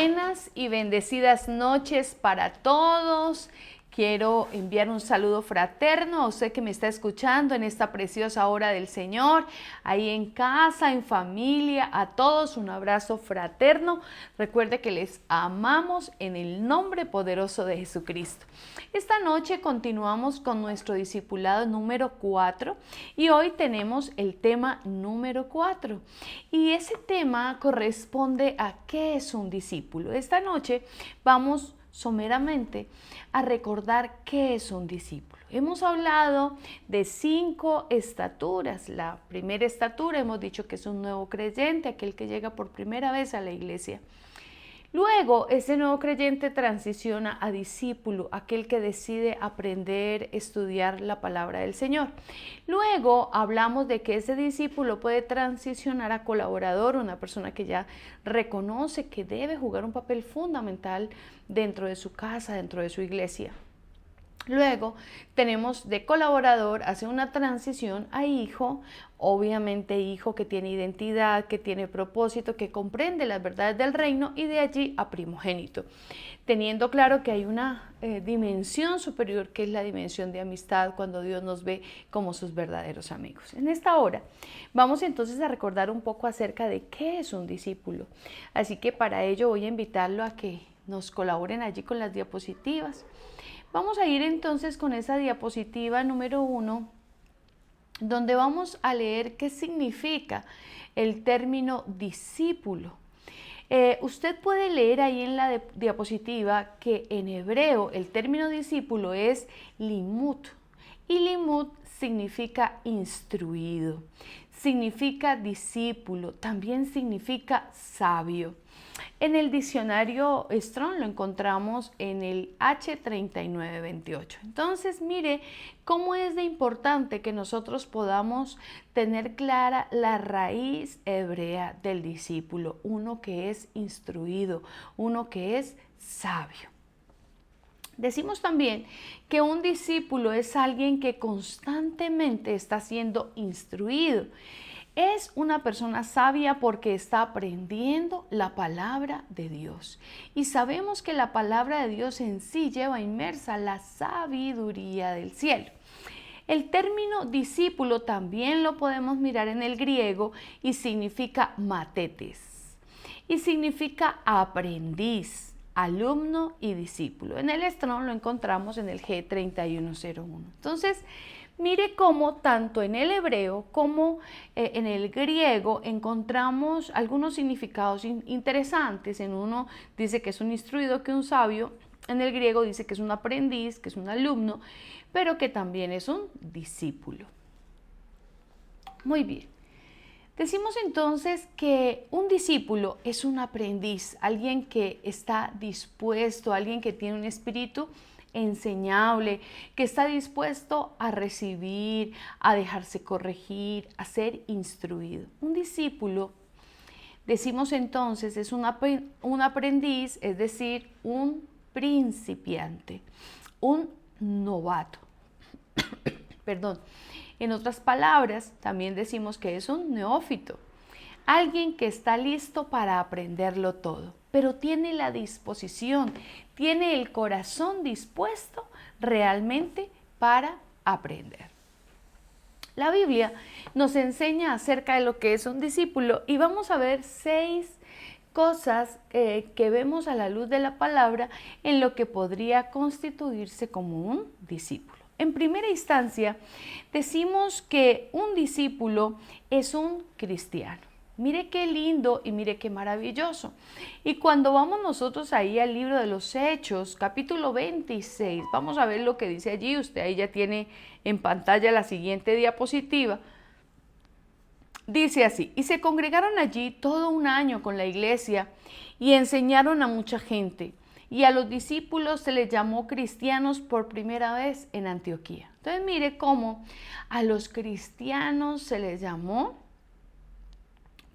Buenas y bendecidas noches para todos. Quiero enviar un saludo fraterno a usted que me está escuchando en esta preciosa hora del Señor, ahí en casa, en familia, a todos un abrazo fraterno. Recuerde que les amamos en el nombre poderoso de Jesucristo. Esta noche continuamos con nuestro discipulado número 4 y hoy tenemos el tema número 4. Y ese tema corresponde a ¿qué es un discípulo? Esta noche vamos someramente a recordar qué es un discípulo. Hemos hablado de 5 estaturas. La primera estatura hemos dicho que es un nuevo creyente, aquel que llega por primera vez a la iglesia. Luego, ese nuevo creyente transiciona a discípulo, aquel que decide aprender, estudiar la palabra del Señor. Luego, hablamos de que ese discípulo puede transicionar a colaborador, una persona que ya reconoce que debe jugar un papel fundamental dentro de su casa, dentro de su iglesia. Luego tenemos de colaborador, hace una transición a hijo, obviamente hijo que tiene identidad, que tiene propósito, que comprende las verdades del reino, y de allí a primogénito, teniendo claro que hay una dimensión superior que es la dimensión de amistad cuando Dios nos ve como sus verdaderos amigos. En esta hora vamos entonces a recordar un poco acerca de qué es un discípulo, así que para ello voy a invitarlo a que nos colaboren allí con las diapositivas. Vamos a ir entonces con esa diapositiva número 1, donde vamos a leer qué significa el término discípulo. Usted puede leer ahí en la diapositiva que en hebreo el término discípulo es limud, y limud significa instruido, significa discípulo, también significa sabio. En el diccionario Strong lo encontramos en el H3928. Entonces, mire cómo es de importante que nosotros podamos tener clara la raíz hebrea del discípulo, uno que es instruido, uno que es sabio. Decimos también que un discípulo es alguien que constantemente está siendo instruido. Es una persona sabia porque está aprendiendo la palabra de Dios. Y sabemos que la palabra de Dios en sí lleva inmersa la sabiduría del cielo. El término discípulo también lo podemos mirar en el griego y significa matetes. Y significa aprendiz, alumno y discípulo. En el Strong lo encontramos en el G3101. Entonces, mire cómo tanto en el hebreo como en el griego encontramos algunos significados interesantes. En uno dice que es un instruido, que es un sabio. En el griego dice que es un aprendiz, que es un alumno, pero que también es un discípulo. Muy bien. Decimos entonces que un discípulo es un aprendiz, alguien que está dispuesto, alguien que tiene un espíritu enseñable, que está dispuesto a recibir, a dejarse corregir, a ser instruido. Un discípulo, decimos entonces, es un aprendiz, es decir, un principiante, un novato. Perdón. En otras palabras, también decimos que es un neófito, alguien que está listo para aprenderlo todo, pero tiene la disposición, tiene el corazón dispuesto realmente para aprender. La Biblia nos enseña acerca de lo que es un discípulo y vamos a ver 6 cosas que vemos a la luz de la palabra en lo que podría constituirse como un discípulo. En primera instancia, decimos que un discípulo es un cristiano. Mire qué lindo y mire qué maravilloso. Y cuando vamos nosotros ahí al libro de los Hechos, capítulo 26, vamos a ver lo que dice allí. Usted ahí ya tiene en pantalla la siguiente diapositiva. Dice así: y se congregaron allí todo un año con la iglesia y enseñaron a mucha gente. Y a los discípulos se les llamó cristianos por primera vez en Antioquía. Entonces mire cómo a los cristianos se les llamó,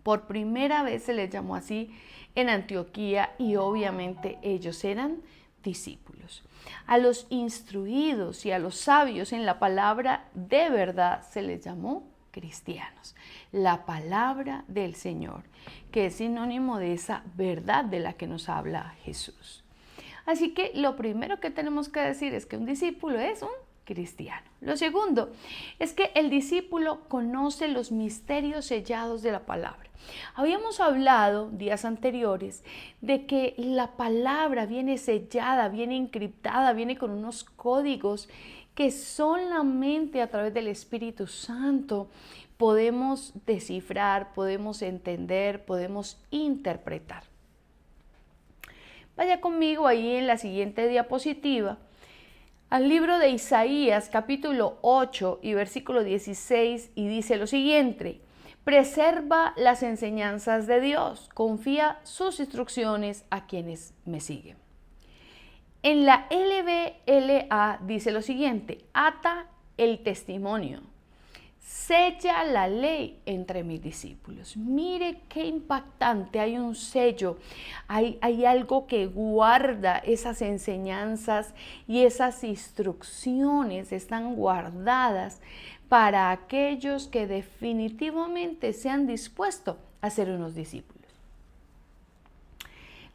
por primera vez se les llamó así en Antioquía, y obviamente ellos eran discípulos. A los instruidos y a los sabios en la palabra de verdad se les llamó cristianos. La palabra del Señor, que es sinónimo de esa verdad de la que nos habla Jesús. Así que lo primero que tenemos que decir es que un discípulo es un cristiano. Lo segundo es que el discípulo conoce los misterios sellados de la palabra. Habíamos hablado días anteriores de que la palabra viene sellada, viene encriptada, viene con unos códigos que solamente a través del Espíritu Santo podemos descifrar, podemos entender, podemos interpretar. Vaya conmigo ahí en la siguiente diapositiva al libro de Isaías, capítulo 8 y versículo 16, y dice lo siguiente: preserva las enseñanzas de Dios, confía sus instrucciones a quienes me siguen. En la LBLA dice lo siguiente: ata el testimonio, sella la ley entre mis discípulos. Mire qué impactante, hay un sello, hay algo que guarda esas enseñanzas y esas instrucciones están guardadas para aquellos que definitivamente se han dispuesto a ser unos discípulos.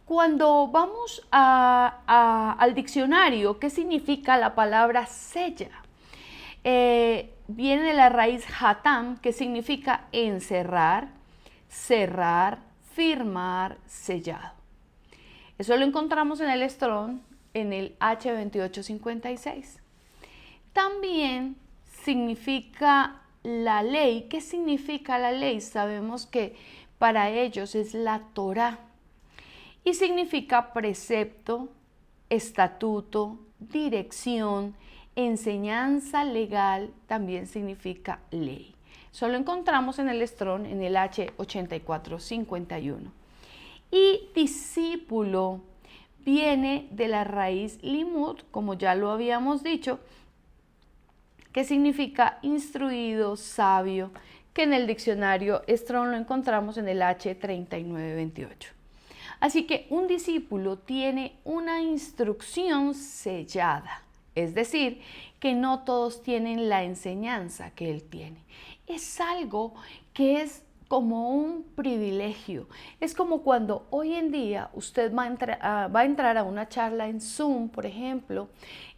Cuando vamos al diccionario, ¿qué significa la palabra sella? Viene de la raíz hatam, que significa encerrar, cerrar, firmar, sellado. Eso lo encontramos en el Strong, en el H2856. También significa la ley. ¿Qué significa la ley? Sabemos que para ellos es la Torá y significa precepto, estatuto, dirección, enseñanza legal, también significa ley. Eso lo encontramos en el Strong, en el H8451. Y discípulo viene de la raíz limud, como ya lo habíamos dicho, que significa instruido, sabio, que en el diccionario Strong lo encontramos en el H3928. Así que un discípulo tiene una instrucción sellada. Es decir, que no todos tienen la enseñanza que él tiene. Es algo que es como un privilegio. Es como cuando hoy en día usted va a entrar a una charla en Zoom, por ejemplo,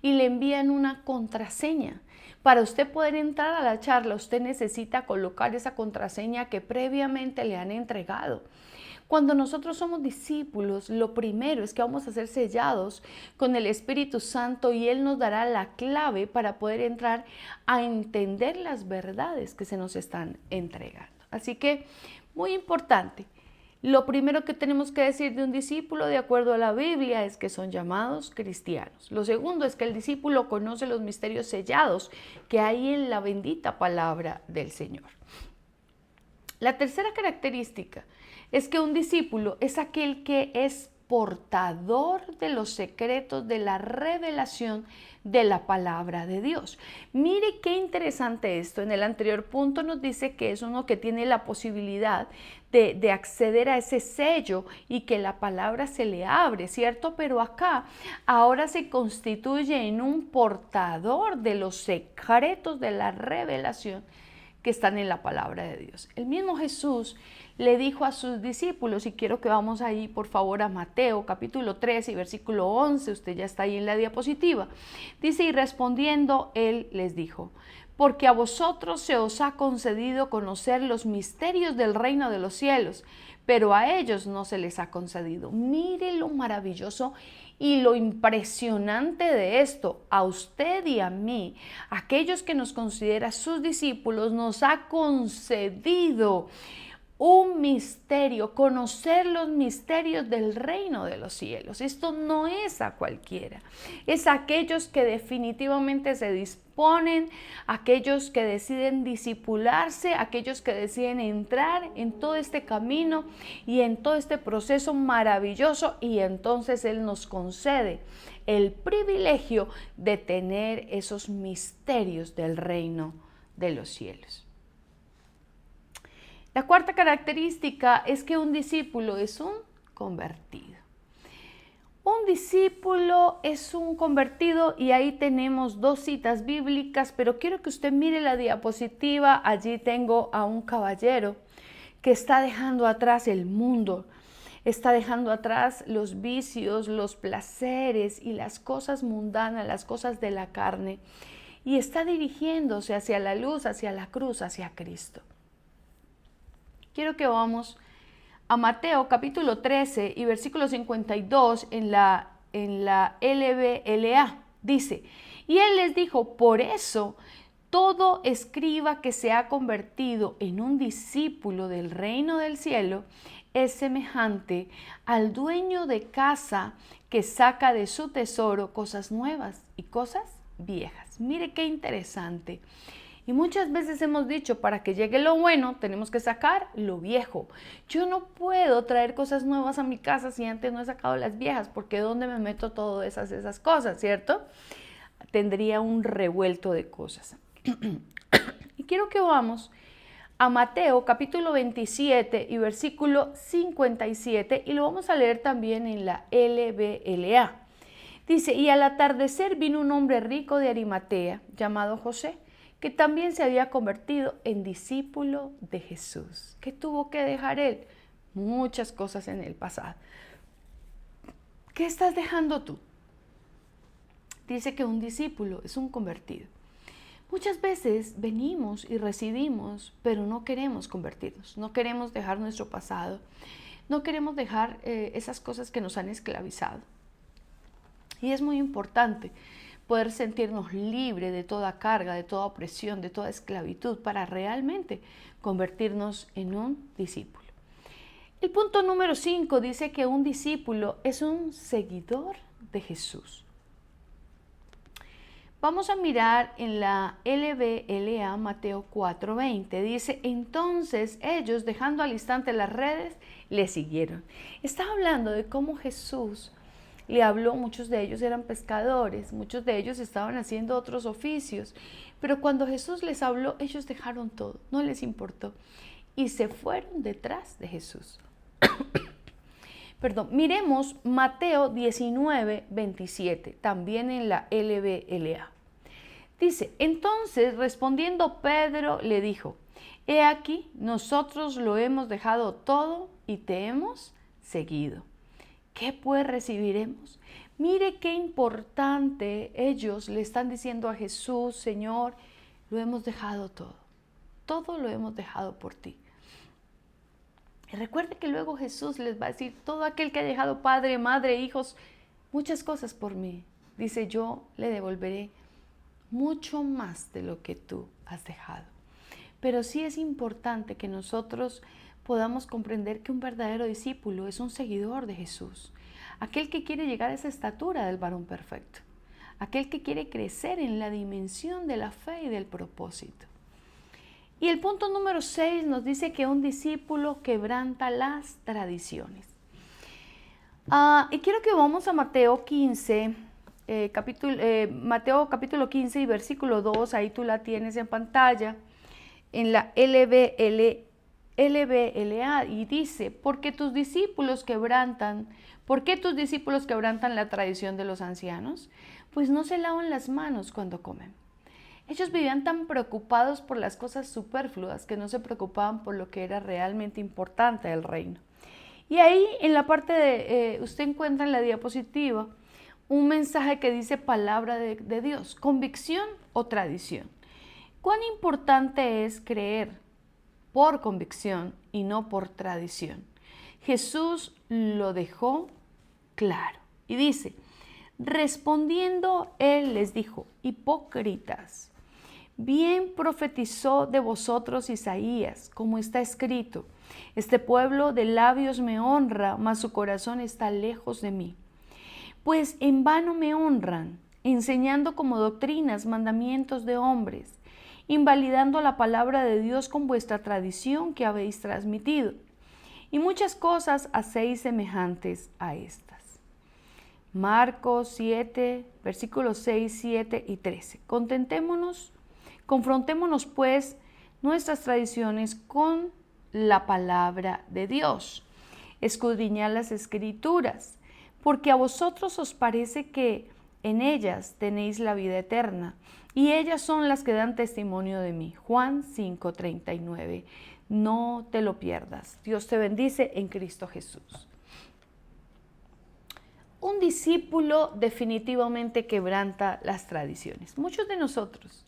y le envían una contraseña. Para usted poder entrar a la charla, usted necesita colocar esa contraseña que previamente le han entregado. Cuando nosotros somos discípulos, lo primero es que vamos a ser sellados con el Espíritu Santo y Él nos dará la clave para poder entrar a entender las verdades que se nos están entregando. Así que, muy importante, lo primero que tenemos que decir de un discípulo, de acuerdo a la Biblia, es que son llamados cristianos. Lo segundo es que el discípulo conoce los misterios sellados que hay en la bendita palabra del Señor. La tercera característica es que un discípulo es aquel que es portador de los secretos de la revelación de la palabra de Dios. Mire qué interesante esto. En el anterior punto nos dice que es uno que tiene la posibilidad de acceder a ese sello y que la palabra se le abre, ¿cierto? Pero acá ahora se constituye en un portador de los secretos de la revelación que están en la palabra de Dios. El mismo Jesús le dijo a sus discípulos, y quiero que vamos ahí por favor a Mateo capítulo 13 y versículo 11, usted ya está ahí en la diapositiva, dice: y respondiendo él les dijo: porque a vosotros se os ha concedido conocer los misterios del reino de los cielos, pero a ellos no se les ha concedido. Mire lo maravilloso y lo impresionante de esto. A usted y a mí, aquellos que nos considera sus discípulos, nos ha concedido un misterio, conocer los misterios del reino de los cielos. Esto no es a cualquiera, es a aquellos que definitivamente se disponen, aquellos que deciden discipularse, aquellos que deciden entrar en todo este camino y en todo este proceso maravilloso, y entonces Él nos concede el privilegio de tener esos misterios del reino de los cielos. La cuarta característica es que un discípulo es un convertido. Un discípulo es un convertido y ahí tenemos dos citas bíblicas, pero quiero que usted mire la diapositiva. Allí tengo a un caballero que está dejando atrás el mundo, está dejando atrás los vicios, los placeres y las cosas mundanas, las cosas de la carne, y está dirigiéndose hacia la luz, hacia la cruz, hacia Cristo. Quiero que vamos a Mateo capítulo 13 y versículo 52 en la LBLA. Dice, y él les dijo, por eso todo escriba que se ha convertido en un discípulo del reino del cielo es semejante al dueño de casa que saca de su tesoro cosas nuevas y cosas viejas. Mire qué interesante. Y muchas veces hemos dicho, para que llegue lo bueno, tenemos que sacar lo viejo. Yo no puedo traer cosas nuevas a mi casa si antes no he sacado las viejas, porque ¿dónde me meto todas esas cosas, cierto? Tendría un revuelto de cosas. Y quiero que vamos a Mateo capítulo 27 y versículo 57, y lo vamos a leer también en la LBLA. Dice, y al atardecer vino un hombre rico de Arimatea, llamado José, que también se había convertido en discípulo de Jesús. ¿Qué tuvo que dejar él? Muchas cosas en el pasado. ¿Qué estás dejando tú? Dice que un discípulo es un convertido. Muchas veces venimos y recibimos, pero no queremos convertirnos, no queremos dejar nuestro pasado, no queremos dejar esas cosas que nos han esclavizado. Y es muy importante poder sentirnos libres de toda carga, de toda opresión, de toda esclavitud, para realmente convertirnos en un discípulo. El punto número 5 dice que un discípulo es un seguidor de Jesús. Vamos a mirar en la LBLA Mateo 4:20. Dice, entonces ellos, dejando al instante las redes, le siguieron. Está hablando de cómo Jesús le habló. Muchos de ellos eran pescadores, muchos de ellos estaban haciendo otros oficios, pero cuando Jesús les habló, ellos dejaron todo, no les importó y se fueron detrás de Jesús. Miremos Mateo 19:27, también en la LBLA. Dice, entonces respondiendo Pedro le dijo, he aquí, nosotros lo hemos dejado todo y te hemos seguido. ¿Qué pues recibiremos? Mire qué importante. Ellos le están diciendo a Jesús, Señor, lo hemos dejado todo lo hemos dejado por ti. Y recuerde que luego Jesús les va a decir, todo aquel que ha dejado padre, madre, hijos, muchas cosas por mí, dice, yo le devolveré mucho más de lo que tú has dejado. Pero sí es importante que nosotros podamos comprender que un verdadero discípulo es un seguidor de Jesús, aquel que quiere llegar a esa estatura del varón perfecto, aquel que quiere crecer en la dimensión de la fe y del propósito. Y el punto número 6 nos dice que un discípulo quebranta las tradiciones. Y quiero que vamos a Mateo 15, Mateo capítulo 15 y versículo 2, ahí tú la tienes en pantalla, en la LBLA, y dice, ¿por qué tus discípulos quebrantan la tradición de los ancianos? Pues no se lavan las manos cuando comen. Ellos vivían tan preocupados por las cosas superfluas que no se preocupaban por lo que era realmente importante del reino. Y ahí en la parte de, usted encuentra en la diapositiva un mensaje que dice palabra de Dios, convicción o tradición. ¿Cuán importante es creer por convicción y no por tradición? Jesús lo dejó claro y dice, respondiendo él les dijo, hipócritas, bien profetizó de vosotros Isaías, como está escrito, este pueblo de labios me honra, mas su corazón está lejos de mí. Pues en vano me honran, enseñando como doctrinas mandamientos de hombres, invalidando la palabra de Dios con vuestra tradición que habéis transmitido. Y muchas cosas hacéis semejantes a estas. Marcos 7, versículos 6, 7 y 13. Confrontémonos pues nuestras tradiciones con la palabra de Dios. Escudriñad las Escrituras, porque a vosotros os parece que en ellas tenéis la vida eterna, y ellas son las que dan testimonio de mí. Juan 5:39. No te lo pierdas. Dios te bendice en Cristo Jesús. Un discípulo definitivamente quebranta las tradiciones. Muchos de nosotros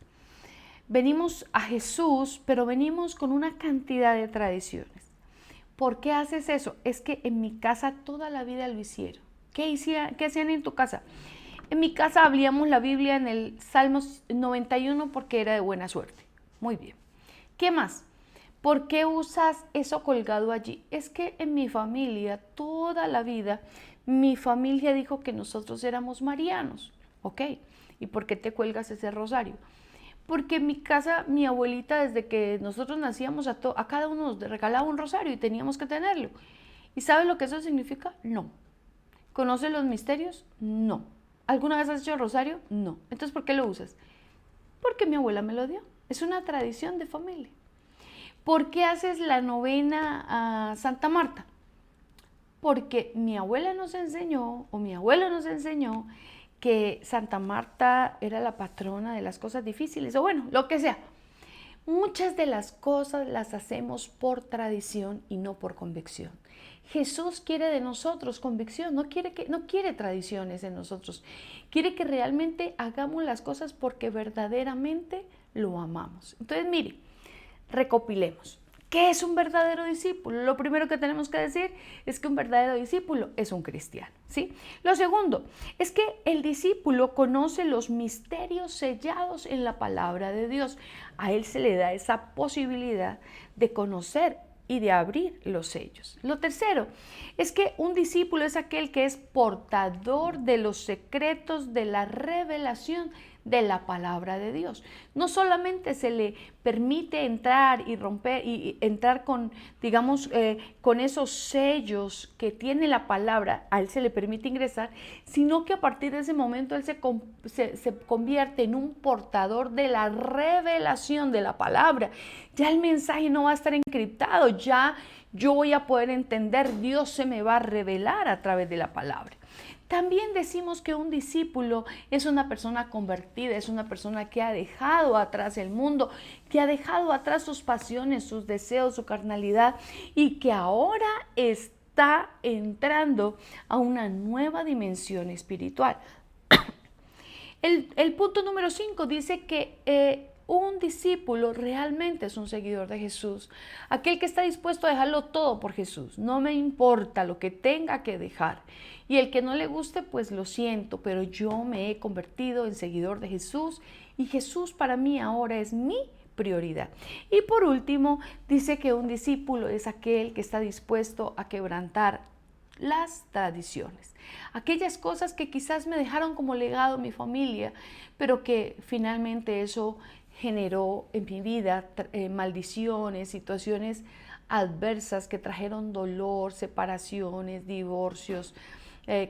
venimos a Jesús, pero venimos con una cantidad de tradiciones. ¿Por qué haces eso? Es que en mi casa toda la vida lo hicieron. ¿Qué hacían en tu casa? En mi casa abríamos la Biblia en el Salmo 91 porque era de buena suerte. Muy bien. ¿Qué más? ¿Por qué usas eso colgado allí? Es que en mi familia, toda la vida, mi familia dijo que nosotros éramos marianos. ¿Ok? ¿Y por qué te cuelgas ese rosario? Porque en mi casa, mi abuelita, desde que nosotros nacíamos, a cada uno nos regalaba un rosario y teníamos que tenerlo. ¿Y sabes lo que eso significa? No. ¿Conoces los misterios? No. ¿Alguna vez has hecho rosario? No. Entonces, ¿por qué lo usas? Porque mi abuela me lo dio. Es una tradición de familia. ¿Por qué haces la novena a Santa Marta? Porque mi abuela nos enseñó, o mi abuelo nos enseñó, que Santa Marta era la patrona de las cosas difíciles, o bueno, lo que sea. Muchas de las cosas las hacemos por tradición y no por convicción. Jesús quiere de nosotros convicción, no quiere tradiciones en nosotros. Quiere que realmente hagamos las cosas porque verdaderamente lo amamos. Entonces, mire, recopilemos. ¿Qué es un verdadero discípulo? Lo primero que tenemos que decir es que un verdadero discípulo es un cristiano, ¿sí? Lo segundo es que el discípulo conoce los misterios sellados en la palabra de Dios. A él se le da esa posibilidad de conocer y de abrir los sellos. Lo tercero es que un discípulo es aquel que es portador de los secretos de la revelación de la palabra de Dios. No solamente se le permite entrar y romper y entrar con, digamos, con esos sellos que tiene la palabra, a él se le permite ingresar, sino que a partir de ese momento él se convierte en un portador de la revelación de la palabra. Ya el mensaje no va a estar encriptado, ya yo voy a poder entender, Dios se me va a revelar a través de la palabra. También decimos que un discípulo es una persona convertida, es una persona que ha dejado atrás el mundo, que ha dejado atrás sus pasiones, sus deseos, su carnalidad y que ahora está entrando a una nueva dimensión espiritual. El punto número 5 dice que un discípulo realmente es un seguidor de Jesús, aquel que está dispuesto a dejarlo todo por Jesús. No me importa lo que tenga que dejar. Y el que no le guste, pues lo siento, pero yo me he convertido en seguidor de Jesús y Jesús para mí ahora es mi prioridad. Y por último, dice que un discípulo es aquel que está dispuesto a quebrantar las tradiciones, aquellas cosas que quizás me dejaron como legado mi familia, pero que finalmente eso generó en mi vida maldiciones, situaciones adversas que trajeron dolor, separaciones, divorcios,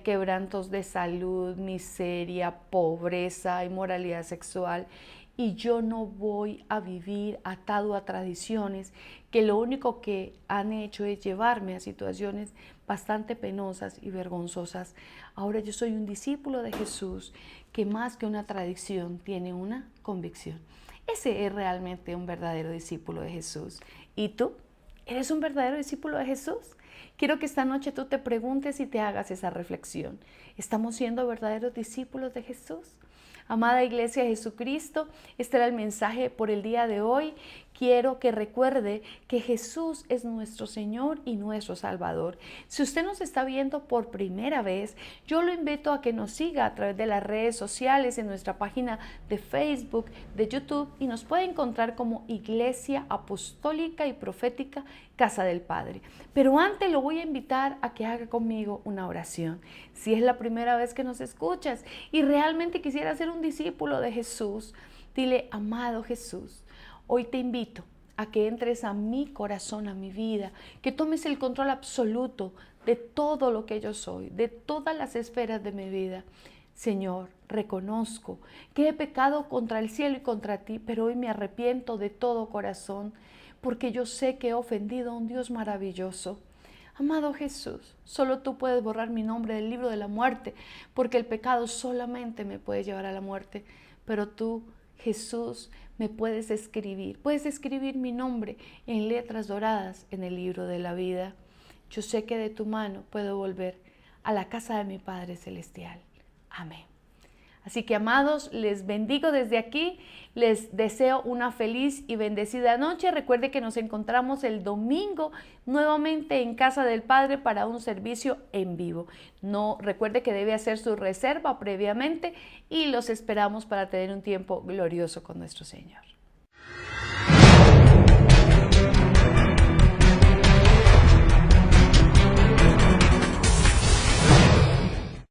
quebrantos de salud, miseria, pobreza, inmoralidad sexual. Y yo no voy a vivir atado a tradiciones que lo único que han hecho es llevarme a situaciones bastante penosas y vergonzosas. Ahora yo soy un discípulo de Jesús que más que una tradición tiene una convicción. Ese es realmente un verdadero discípulo de Jesús. ¿Y tú? ¿Eres un verdadero discípulo de Jesús? Quiero que esta noche tú te preguntes y te hagas esa reflexión. ¿Estamos siendo verdaderos discípulos de Jesús? Amada Iglesia de Jesucristo, este era el mensaje por el día de hoy. Quiero que recuerde que Jesús es nuestro Señor y nuestro Salvador. Si usted nos está viendo por primera vez, yo lo invito a que nos siga a través de las redes sociales, en nuestra página de Facebook, de YouTube, y nos puede encontrar como Iglesia Apostólica y Profética Casa del Padre. Pero antes lo voy a invitar a que haga conmigo una oración. Si es la primera vez que nos escuchas y realmente quisiera ser un discípulo de Jesús, dile: amado Jesús, hoy te invito a que entres a mi corazón, a mi vida, que tomes el control absoluto de todo lo que yo soy, de todas las esferas de mi vida. Señor, reconozco que he pecado contra el cielo y contra ti, pero hoy me arrepiento de todo corazón, porque yo sé que he ofendido a un Dios maravilloso. Amado Jesús, solo tú puedes borrar mi nombre del libro de la muerte, porque el pecado solamente me puede llevar a la muerte. Pero tú, Jesús, me puedes escribir mi nombre en letras doradas en el libro de la vida. Yo sé que de tu mano puedo volver a la casa de mi Padre Celestial. Amén. Así que, amados, les bendigo desde aquí, les deseo una feliz y bendecida noche. Recuerde que nos encontramos el domingo nuevamente en Casa del Padre para un servicio en vivo. Recuerde que debe hacer su reserva previamente y los esperamos para tener un tiempo glorioso con nuestro Señor.